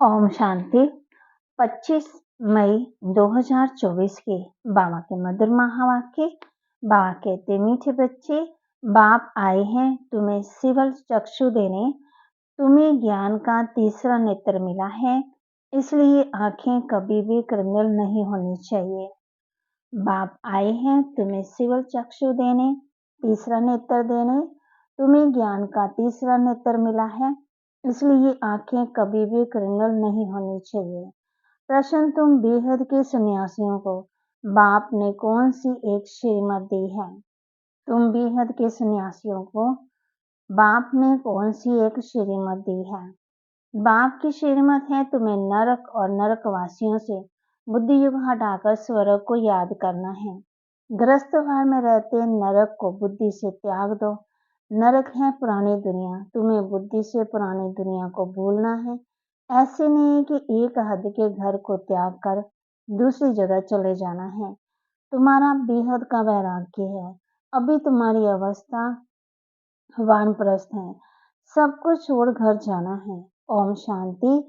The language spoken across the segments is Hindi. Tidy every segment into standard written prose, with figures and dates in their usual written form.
ओम शांति। 25 मई 2024 के बाबा के मधुर महावाक्य। बाबा कहते, मीठे बच्चे, बाप आए हैं तुम्हें सिवल चक्षु देने। तुम्हें ज्ञान का तीसरा नेत्र मिला है, इसलिए आंखें कभी भी कृमिल नहीं होनी चाहिए। बाप आए हैं तुम्हें सिवल चक्षु देने, तीसरा नेत्र देने। तुम्हें ज्ञान का तीसरा नेत्र मिला है, इसलिए आंखें कभी भी कृमिल नहीं होनी चाहिए। प्रश्न, तुम बेहद के सन्यासियों को बाप ने कौन सी एक श्रीमत दी है? तुम बेहद के सन्यासियों को बाप ने कौन सी एक श्रीमत दी है? बाप की श्रीमत है तुम्हें नरक और नरकवासियों से बुद्धि युग हटाकर स्वर्ग को याद करना है। ग्रस्त भाव में रहते नरक को बुद्धि से त्याग दो। नरक है पुरानी दुनिया, तुम्हें बुद्धि से पुरानी दुनिया को भूलना है। ऐसे नहीं कि एक हद के घर को त्याग कर दूसरी जगह चले जाना है। तुम्हारा बेहद का वैराग्य है। अभी तुम्हारी अवस्था वानप्रस्थ है, सब कुछ छोड़ घर जाना है। ओम शांति।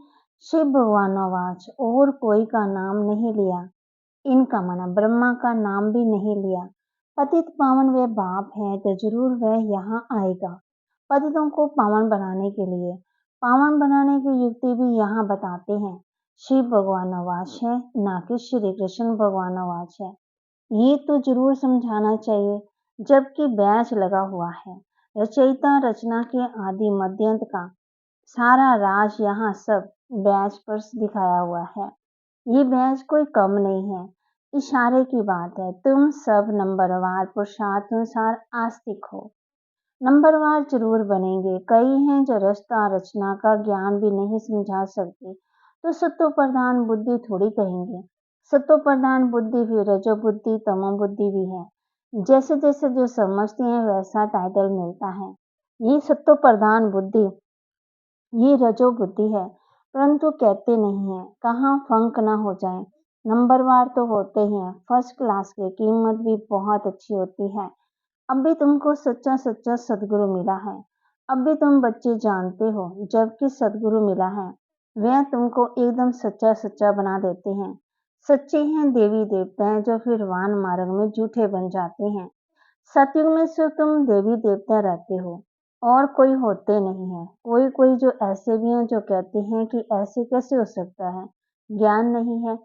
शिव भगवान आवाज, और कोई का नाम नहीं लिया, इनका मना ब्रह्मा का नाम भी नहीं लिया। पतित पावन वे बाप है तो जरूर वह यहाँ आएगा। पतितों को पावन बनाने के लिए पावन बनाने की युक्ति भी यहाँ बताते हैं। शिव भगवान आवाज है, ना कि श्री कृष्ण भगवान आवाज है। ये तो जरूर समझाना चाहिए, जबकि बैच लगा हुआ है। रचयिता रचना के आदि मध्यंत का सारा राज यहाँ सब बैच पर दिखाया हुआ है। ये बैच कोई कम नहीं है, इशारे की बात है। तुम सब नंबरवार पुरुषार्थानुसार आस्तिक हो। नंबरवार जरूर बनेंगे। कई हैं जो रचना रचना का ज्ञान भी नहीं समझा सकते, तो सत्व प्रधान बुद्धि थोड़ी कहेंगे। सत्व प्रधान बुद्धि भी रजो बुद्धि तमो बुद्धि भी है। जैसे जैसे जो समझते हैं वैसा टाइटल मिलता है। ये सत्व प्रधान बुद्धि, ये रजो बुद्धि है, परंतु कहते नहीं है कहाँ फंक ना हो जाए। नंबरवार तो होते ही हैं, फर्स्ट क्लास की कीमत भी बहुत अच्छी होती है। अब भी तुमको सच्चा सच्चा सदगुरु मिला है। अब भी तुम बच्चे जानते हो, जबकि सदगुरु मिला है वह तुमको एकदम सच्चा सच्चा बना देते हैं। सच्चे हैं देवी देवता हैं जो फिर वान मार्ग में झूठे बन जाते हैं। सतयुग में सिर्फ तुम देवी देवता रहते हो और कोई होते नहीं है। कोई कोई जो ऐसे भी हैं जो कहते हैं कि ऐसे कैसे हो सकता है, ज्ञान नहीं है।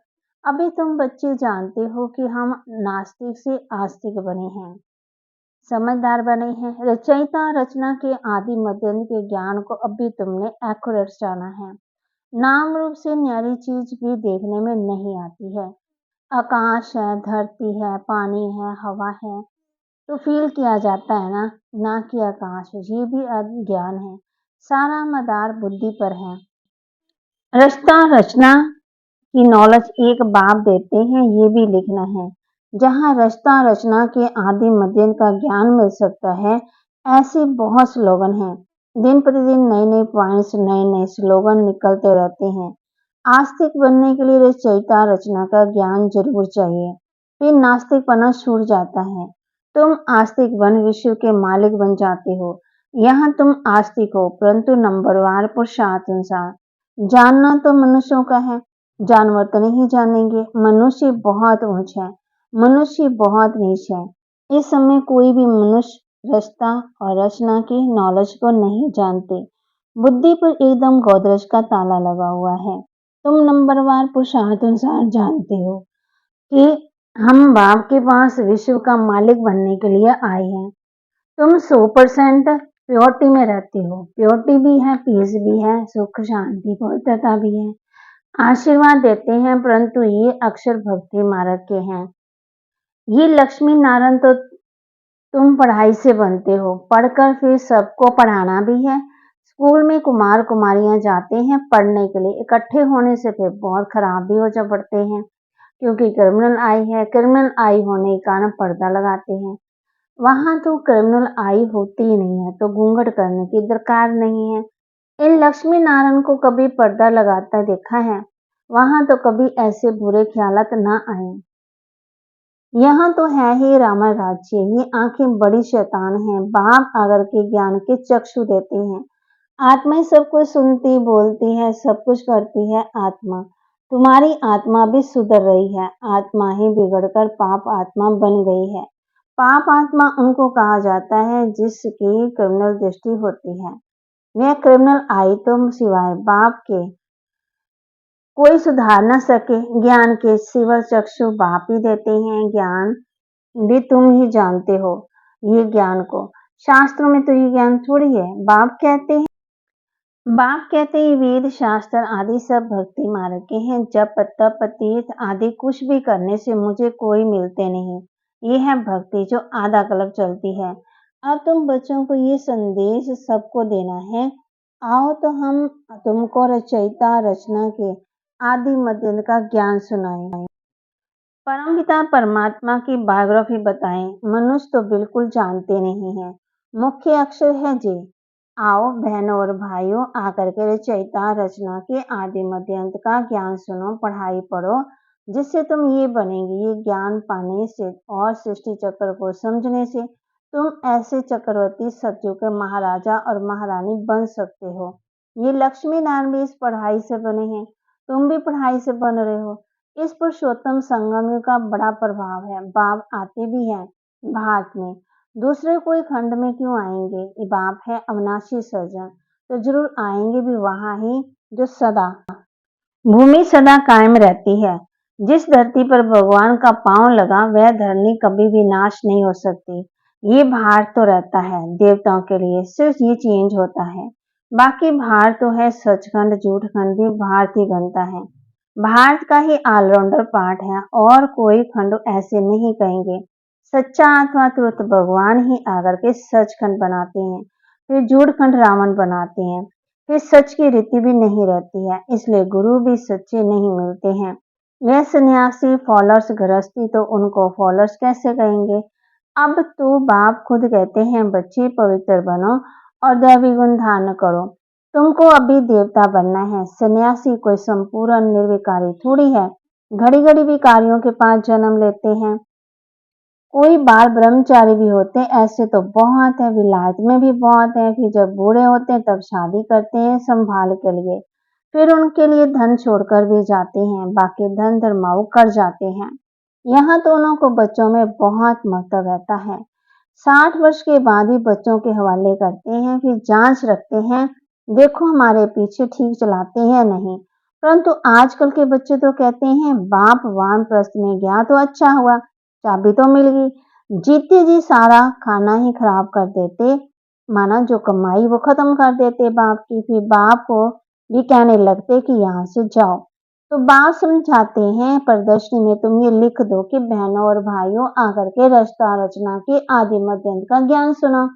अभी तुम बच्चे जानते हो कि हम नास्तिक से आस्तिक बने हैं, समझदार बने हैं। रचयिता रचना के आदि मध्यंत के ज्ञान को अभी तुमने एक्यूरेट जाना है। नाम रूप से न्यारी चीज भी देखने में नहीं आती है। आकाश है, धरती है, पानी है, हवा है, तो फील किया जाता है ना कि आकाश। ये भी अज्ञान है। सारा मदार बुद्धि पर है। रचना रचना की नॉलेज एक बाप देते हैं, ये भी लिखना है। जहाँ रचना रचना के आदि मध्यम का ज्ञान मिल सकता है, ऐसे बहुत स्लोगन हैं। दिन प्रतिदिन नए नए पॉइंट्स, नए नए स्लोगन निकलते रहते हैं। आस्तिक बनने के लिए रचयिता रचना का ज्ञान जरूर चाहिए, फिर नास्तिकपना छूट जाता है। तुम आस्तिक बन विश्व के मालिक बन जाते हो। यहाँ तुम आस्तिक हो, परंतु नंबरवार पुरुषार्थ अनुसार। जानना तो मनुष्यों का है, जानवर तो नहीं जानेंगे। मनुष्य बहुत ऊंच है, मनुष्य बहुत नीच है। इस समय कोई भी मनुष्य रचना और रचना की नॉलेज को नहीं जानते। बुद्धि पर एकदम गोदरेज का ताला लगा हुआ है। तुम नंबरवार पुरुषार्थ अनुसार जानते हो कि हम बाप के पास विश्व का मालिक बनने के लिए आए हैं। तुम 100% प्योरिटी में रहते हो। प्योरिटी भी है, पीस भी है, सुख शांति पवित्रता भी है। आशीर्वाद देते हैं, परंतु ये अक्षर भक्ति मार्ग के हैं। ये लक्ष्मी नारायण तो तुम पढ़ाई से बनते हो, पढ़कर फिर सबको पढ़ाना भी है। स्कूल में कुमार कुमारियां जाते हैं पढ़ने के लिए, इकट्ठे होने से फिर बहुत खराब भी हो जा पड़ते हैं, क्योंकि क्रिमिनल आई है। क्रिमिनल आई होने के कारण पर्दा लगाते हैं। वहां तो क्रिमिनल आई होती ही नहीं है, तो घूंघट करने की दरकार नहीं है। इन लक्ष्मी नारायण को कभी पर्दा लगाता देखा है? वहां तो कभी ऐसे बुरे ख्यालात ना आए। यहाँ तो है ही रामा राज्य। ये आंखें बड़ी शैतान हैं। बाप आकर के ज्ञान के चक्षु देते हैं। आत्मा सब कुछ सुनती, बोलती है, सब कुछ करती है आत्मा। तुम्हारी आत्मा भी सुधर रही है। आत्मा ही बिगड़कर पाप आत्मा बन गई है। पाप आत्मा उनको कहा जाता है जिसकी क्रिमिनल दृष्टि होती है। वह क्रिमिनल आई तो सिवाय बाप के कोई सुधार न सके। ज्ञान के सिवा चक्षु बाप ही देते हैं। ज्ञान भी तुम ही जानते हो ये ज्ञान को। शास्त्रों में तो ये ज्ञान थोड़ी है। बाप कहते हैं वेद शास्त्र आदि सब भक्ति मार्ग के हैं। जप तप तीर्थ आदि कुछ भी करने से मुझे कोई मिलते नहीं। ये है भक्ति जो आधा कल्प चलती है। अब तुम बच्चों को ये संदेश सबको देना है। आओ तो हम तुमको रचयिता रचना के आदि मध्य का ज्ञान सुनाएं। परमपिता परमात्मा की बायोग्राफी बताएं। मनुष्य तो बिल्कुल जानते नहीं है। मुख्य अक्षर है जे। आओ बहनों और भाइयों आकर के रचयिता रचना के आदि मध्य अंत का ज्ञान सुनो, पढ़ाई पढ़ो, जिससे तुम ये बनेंगे। ये ज्ञान पाने से और सृष्टि चक्र को समझने से तुम ऐसे चक्रवर्ती सत्युग के महाराजा और महारानी बन सकते हो। ये लक्ष्मी नारायण भी इस पढ़ाई से बने हैं। तुम भी पढ़ाई से बन रहे हो। इस पुरुषोत्तम संगम का बड़ा प्रभाव है। बाप आते भी हैं भारत में, दूसरे कोई खंड में क्यों आएंगे। ये बाप है अविनाशी सर्जन, तो जरूर आएंगे भी वहां ही जो सदा भूमि सदा कायम रहती है। जिस धरती पर भगवान का पांव लगा वह धरनी कभी भी नाश नहीं हो सकती। ये भारत तो रहता है देवताओं के लिए, सिर्फ ये चेंज होता है। बाकी भारत तो है सचखंड, झूठखंड भी भारत ही बनता है। भारत का ही ऑलराउंडर पार्ट है और कोई खंड ऐसे नहीं कहेंगे। सच्चा अथवा तुरंत भगवान ही आकर के सचखंड बनाते हैं, फिर झूठखंड रावण बनाते हैं, फिर सच की रीति भी नहीं रहती है। इसलिए गुरु भी सच्चे नहीं मिलते हैं। वह सन्यासी फॉलोअर्स गृहस्थी तो उनको फॉलोअर्स कैसे कहेंगे। अब तो बाप खुद कहते हैं बच्चे पवित्र बनो और दैवी गुण धारण करो। तुमको अभी देवता बनना है। सन्यासी कोई संपूर्ण निर्विकारी थोड़ी है। घड़ी घड़ी विकारियों के पास जन्म लेते हैं। कोई बाल ब्रह्मचारी भी होते हैं, ऐसे तो बहुत है। विलायत में भी बहुत है। फिर जब बूढ़े होते हैं तब शादी करते हैं संभाल के लिए, फिर उनके लिए धन छोड़कर भी जाते हैं। बाकी धन धर्माऊ कर जाते हैं। यहाँ दोनों को बच्चों में बहुत महत्व रहता है। 60 वर्ष के बाद ही बच्चों के हवाले करते हैं, फिर जांच रखते हैं देखो हमारे पीछे ठीक चलाते हैं नहीं। परंतु आजकल के बच्चे तो कहते हैं बाप वानप्रस्थ में गया तो अच्छा हुआ, चाबी तो मिल गई। जीते जी सारा खाना ही खराब कर देते, माना जो कमाई वो खत्म कर देते बाप की। फिर बाप को भी कहने लगते कि यहाँ से जाओ। तो बाप समझाते हैं प्रदर्शनी में तुम ये लिख दो कि बहनों और भाइयों आकर के रचना रचना के आदि मध्य अंत का ज्ञान सुनो।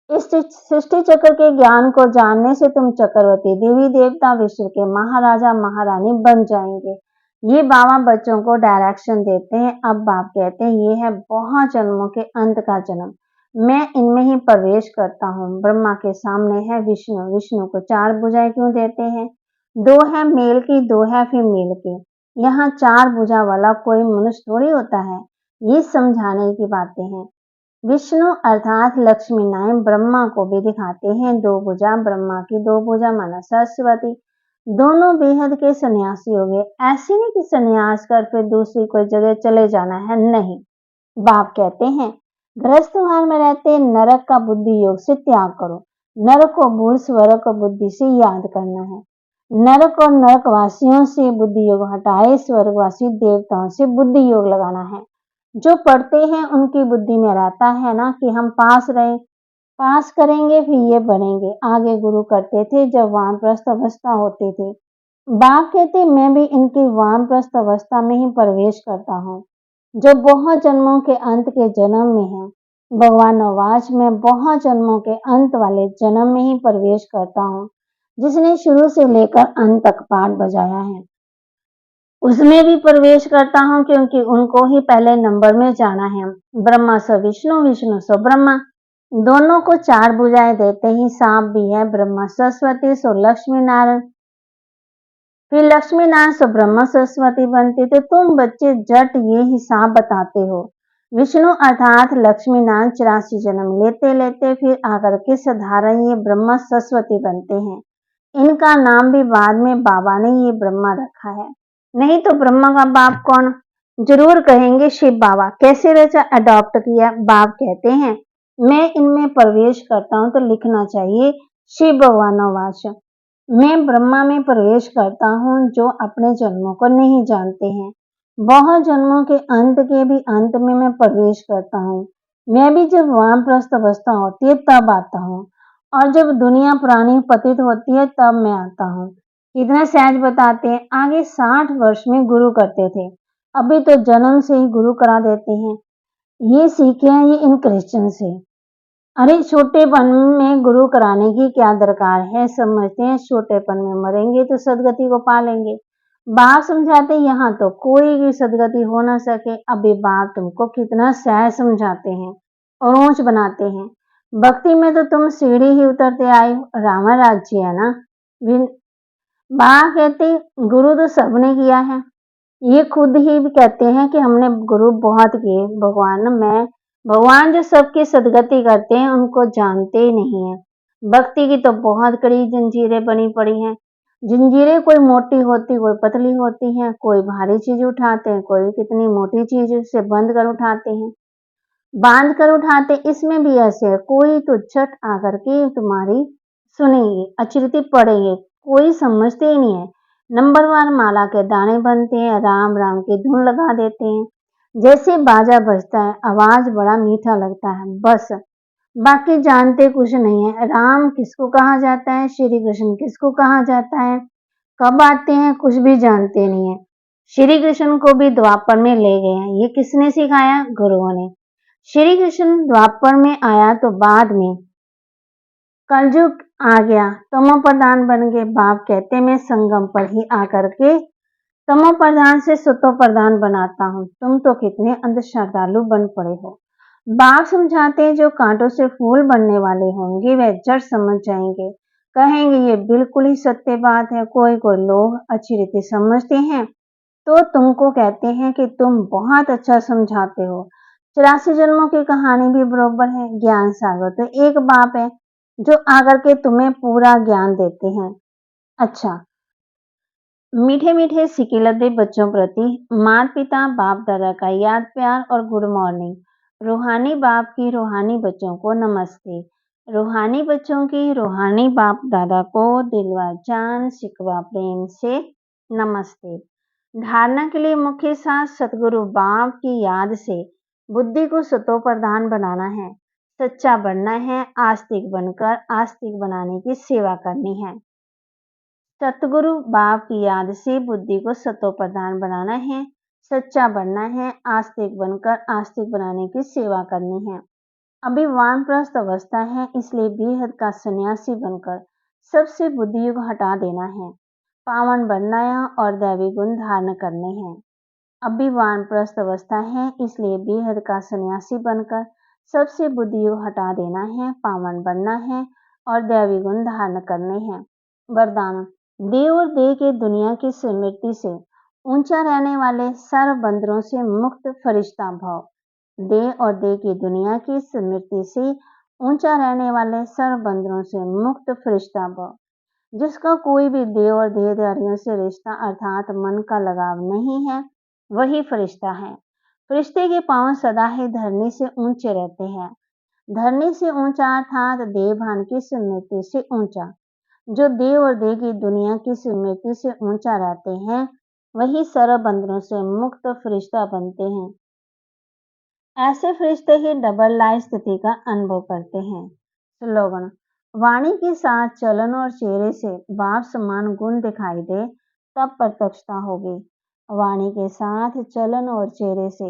इस सृष्टि चक्र के ज्ञान को जानने से तुम चक्रवर्ती देवी देवता विश्व के महाराजा महारानी बन जाएंगे। ये बाबा बच्चों को डायरेक्शन देते हैं। अब बाप कहते हैं ये है बहुत जन्मों के अंत का जन्म। मैं इनमें ही प्रवेश करता हूँ। ब्रह्मा के सामने है विष्णु। विष्णु को 4 भुजाएं क्यों देते हैं। 2 है मेल की, 2 है फीमेल की। यहाँ 4 भुजा वाला कोई मनुष्य थोड़ी होता है। ये समझाने की बातें हैं। विष्णु अर्थात लक्ष्मी नारायण ब्रह्मा को भी दिखाते हैं 2 भुजा। ब्रह्मा की 2 भुजा माना सरस्वती। दोनों बेहद के सन्यासी हो गए। ऐसे नहीं कि सन्यास कर फिर दूसरी कोई जगह चले जाना है, नहीं। बाप कहते हैं गृहस्थ भाव में रहते नरक का बुद्धि योग से त्याग करो। नरक को भूल स्वर्ग को बुद्धि से याद करना है। नरक और नरकवासियों से बुद्धि योग हटाए, स्वर्गवासी देवताओं से बुद्धि योग लगाना है। जो पढ़ते हैं उनकी बुद्धि में रहता है ना कि हम पास रहे, पास करेंगे फिर ये बनेंगे। आगे गुरु करते थे जब वानप्रस्थ अवस्था होती थी। बाप कहते मैं भी इनकी वानप्रस्थ अवस्था में ही प्रवेश करता हूँ, जो बहुत जन्मों के अंत के जन्म में है। भगवान नवाज में बहुत जन्मों के अंत वाले जन्म में ही प्रवेश करता हूँ, जिसने शुरू से लेकर अंत तक पाठ बजाया है उसमें भी प्रवेश करता हूँ, क्योंकि उनको ही पहले नंबर में जाना है। ब्रह्मा स विष्णु, विष्णु स ब्रह्मा। दोनों को 4 भुजाएं देते ही सांप भी है। ब्रह्मा सरस्वती सो लक्ष्मी नारायण, फिर लक्ष्मी नारायण से ब्रह्मा सरस्वती बनती। तो तुम बच्चे जट ये हिसाब बताते हो। विष्णु अर्थात लक्ष्मीनाथ 84 जन्म लेते लेते फिर आकर के साधारण ये ब्रह्मा सरस्वती बनते हैं। इनका नाम भी बाद में बाबा ने ये ब्रह्मा रखा है। नहीं तो ब्रह्मा का बाप कौन? जरूर कहेंगे शिव बाबा। कैसे वैसा अडॉप्ट किया? बाप कहते हैं मैं इनमें प्रवेश करता हूं तो लिखना चाहिए शिव भगवानोवाच। मैं ब्रह्मा में प्रवेश करता हूँ जो अपने जन्मों को नहीं जानते हैं। बहुत जन्मों के अंत के भी अंत में मैं प्रवेश करता हूँ। मैं भी जब वानप्रस्थ अवस्था होती है तब आता हूँ और जब दुनिया पुरानी पतित होती है तब मैं आता हूँ। कितना सहज बताते हैं। आगे 60 वर्ष में गुरु करते थे, अभी तो जन्म से ही गुरु करा देते हैं। ये सीखे हैं ये इन क्रिश्चियन से। अरे छोटेपन में गुरु कराने की क्या दरकार है? समझते हैं छोटेपन में मरेंगे तो सदगति को पालेंगे। बाप समझाते यहाँ तो कोई भी सदगति हो ना सके। अभी बाप तुमको कितना सहज समझाते हैं और ऊंच बनाते हैं। भक्ति में तो तुम सीढ़ी ही उतरते आए हो। रामा राज्य है ना। बाप कहते गुरु तो सबने किया है। ये खुद ही कहते हैं कि हमने गुरु बहुत किए। भगवान जो सबकी सदगति करते हैं उनको जानते ही नहीं है। भक्ति की तो बहुत कड़ी जंजीरें बनी पड़ी हैं। जंजीरें कोई मोटी होती कोई पतली होती हैं। कोई भारी चीज उठाते हैं, कोई कितनी मोटी चीज से बंद कर उठाते हैं, बांध कर उठाते। इसमें भी ऐसे है, कोई तो झट आकर के तुम्हारी सुनेंगे, अचरती पड़ेंगे, कोई समझते ही नहीं है। नंबरवार माला के दाने बनते हैं, राम राम की धुन लगा देते हैं। जैसे बाजा बजता है आवाज बड़ा मीठा लगता है, बस बाकी जानते कुछ नहीं है। राम किसको कहा जाता है, श्री कृष्ण किसको कहा जाता है, कब आते हैं कुछ भी जानते नहीं है। श्री कृष्ण को भी द्वापर में ले गए हैं। ये किसने सिखाया? गुरुओं ने। श्री कृष्ण द्वापर में आया तो बाद में कलयुग आ गया, तमो प्रधान बन गए। बाप कहते मैं संगम पर ही आकर के तमो प्रधान से सतो प्रधान बनाता हूँ। तुम तो कितने अंधश्रद्धालु बन पड़े हो। बाप समझाते हैं जो कांटों से फूल बनने वाले होंगे वे झट समझ जाएंगे, कहेंगे ये बिल्कुल ही सत्य बात है। कोई कोई लोग अच्छी रीति समझते हैं तो तुमको कहते हैं कि तुम बहुत अच्छा समझाते हो। 84 जन्मों की कहानी भी बरोबर है। ज्ञान सागर तो एक बाप है जो आकर के तुम्हें पूरा ज्ञान देते हैं। अच्छा, मीठे मीठे सिकिलते बच्चों प्रति माता पिता बाप दादा का याद प्यार और गुड मॉर्निंग। रूहानी बाप की रूहानी बच्चों को नमस्ते। रूहानी बच्चों की रूहानी बाप दादा को दिलवा जान शिकवा प्रेम से नमस्ते। धारणा के लिए मुख्य साथ सतगुरु बाप की याद से बुद्धि को सतो प्रधान बनाना है, सच्चा बनना है, आस्तिक बनकर आस्तिक बनाने की सेवा करनी है। सतगुरु बाप की याद से बुद्धि को सतो प्रधान बनाना है, सच्चा बनना है, आस्तिक बनकर आस्तिक बनाने की सेवा करनी है। अभी वानप्रस्थ अवस्था है इसलिए बेहद का सन्यासी बनकर सबसे बुद्धि को हटा देना है, पावन बनना है और दैवी गुण धारण करने हैं। अभी वानप्रस्थ अवस्था है इसलिए बेहद का सन्यासी बनकर सबसे बुद्धि को हटा देना है, पावन बनना है और दैवी गुण धारण करने हैं। वरदान। देव और देह के दुनिया की स्मृति से ऊंचा रहने वाले सर्व बंदरों से मुक्त फरिश्ता भाव। देह और देह की दुनिया की स्मृति से ऊंचा रहने वाले सर्व बंदरों से मुक्त फरिश्ता भाव। जिसका कोई भी देह और देहधारियों से रिश्ता अर्थात मन का लगाव नहीं है वही फरिश्ता है। फरिश्ते के पांव सदा ही धरनी से ऊंचे रहते हैं। धरनी से ऊंचा अर्थात देह भान की स्मृति से ऊंचा। जो देह और देह की दुनिया की स्मृति से ऊंचा रहते हैं वही सर्व बंधनों से मुक्त फरिश्ता बनते हैं। ऐसे फरिश्ते ही डबल लाइफ स्थिति का अनुभव करते हैं। स्लोगन। वाणी के साथ चलन और चेहरे से बाप समान गुण दिखाई दे तब प्रत्यक्षता होगी। वाणी के साथ चलन और चेहरे से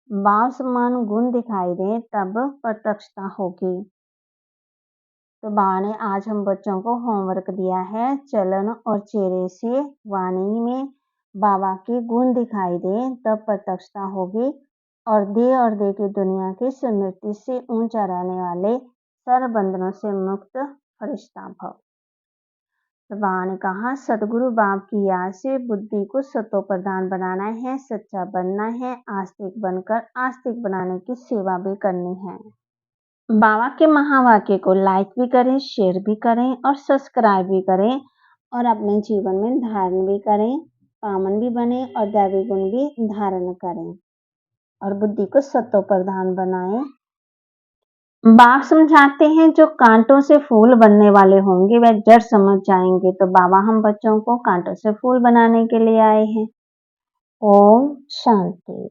बाप समान गुण दिखाई दे तब प्रत्यक्षता होगी। तो बाबा ने आज हम बच्चों को होमवर्क दिया है, चलन और चेहरे से वाणी में बाबा के गुण दिखाई दे तब प्रत्यक्षता होगी और देह की दुनिया की स्मृति से ऊंचा रहने वाले सर्व बंधनों से मुक्त फरिश्ता भव। तो बाबा ने कहा सदगुरु बाप की याद से बुद्धि को सतो प्रधान बनाना है, सच्चा बनना है, आस्तिक बनकर आस्तिक बनाने की सेवा भी करनी है। बाबा के महावाक्य को लाइक भी करें, शेयर भी करें और सब्सक्राइब भी करें और अपने जीवन में धारण भी करें, पावन भी बने और दैवी गुण भी धारण करें और बुद्धि को सतो प्रधान बनाएं। बाबा समझाते हैं जो कांटों से फूल बनने वाले होंगे वह जड़ समझ जाएंगे, तो बाबा हम बच्चों को कांटों से फूल बनाने के लिए आए हैं। ओम शांति।